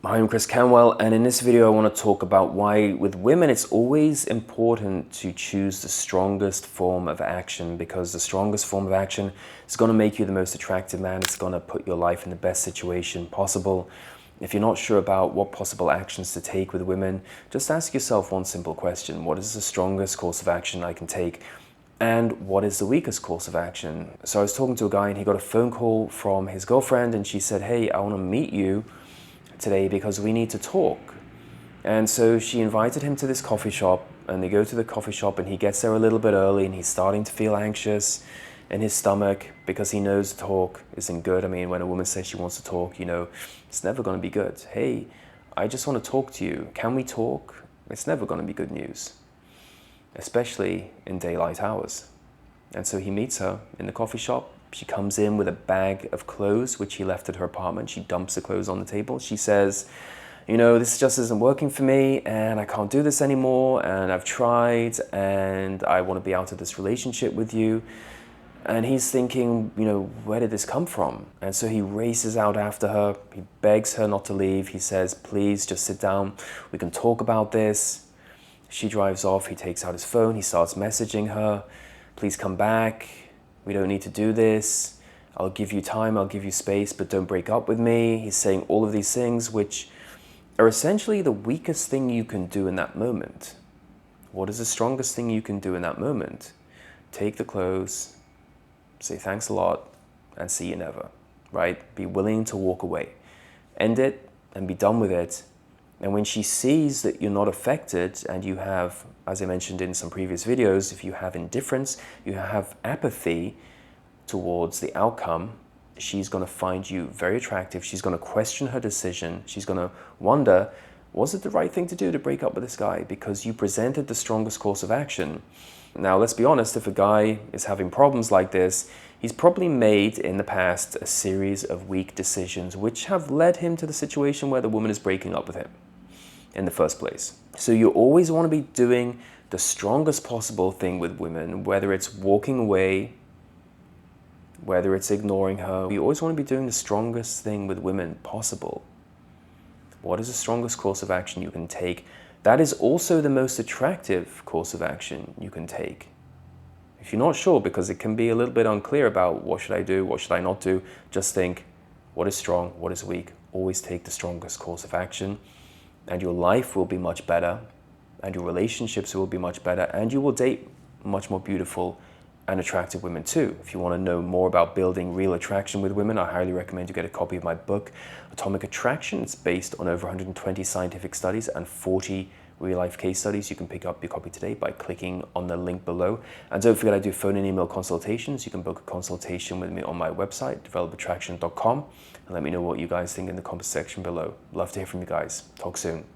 Hi, I'm Canwell, and in this video I want to talk about why with women it's always important to choose the strongest form of action, because the strongest form of action is going to make you the most attractive man. It's going to put your life in the best situation possible. If you're not sure about what possible actions to take with women, just ask yourself one simple question. What is the strongest course of action I can take? And what is the weakest course of action? So I was talking to a guy and he got a phone call from his girlfriend and she said, "Hey, I want to meet you today because we need to talk." And so she invited him to this coffee shop, and they go to the coffee shop and he gets there a little bit early and he's starting to feel anxious in his stomach because he knows talk isn't good. I mean, when a woman says she wants to talk, it's never going to be good. "Hey, I just want to talk to you. Can we talk?" It's never going to be good news, especially in daylight hours. And so he meets her in the coffee shop. She comes in with a bag of clothes, which he left at her apartment. She dumps the clothes on the table. She says, "This just isn't working for me, and I can't do this anymore, and I've tried, and I want to be out of this relationship with you." And he's thinking, where did this come from? And so he races out after her. He begs her not to leave. He says, "Please, just sit down. We can talk about this." She drives off. He takes out his phone. He starts messaging her. "Please come back. We don't need to do this. I'll give you time, I'll give you space, but don't break up with me." He's saying all of these things, which are essentially the weakest thing you can do in that moment. What is the strongest thing you can do in that moment? Take the clothes, say thanks a lot, and see you never, right? Be willing to walk away. End it and be done with it. And when she sees that you're not affected and you have, as I mentioned in some previous videos, if you have indifference, you have apathy towards the outcome, she's going to find you very attractive. She's going to question her decision. She's going to wonder, was it the right thing to do to break up with this guy? Because you presented the strongest course of action. Now, let's be honest, if a guy is having problems like this, he's probably made in the past a series of weak decisions which have led him to the situation where the woman is breaking up with him in the first place. So you always want to be doing the strongest possible thing with women, whether it's walking away, whether it's ignoring her. You always want to be doing the strongest thing with women possible. What is the strongest course of action you can take? That is also the most attractive course of action you can take. If you're not sure, because it can be a little bit unclear about what should I do, what should I not do, just think, what is strong, what is weak? Always take the strongest course of action, and your life will be much better, and your relationships will be much better, and you will date much more beautiful and attractive women too. If you want to know more about building real attraction with women, I highly recommend you get a copy of my book, Atomic Attraction. It's based on over 120 scientific studies and 40 real-life case studies. You can pick up your copy today by clicking on the link below. And don't forget, I do phone and email consultations. You can book a consultation with me on my website, develofattraction.com, and let me know what you guys think in the comment section below. Love to hear from you guys. Talk soon.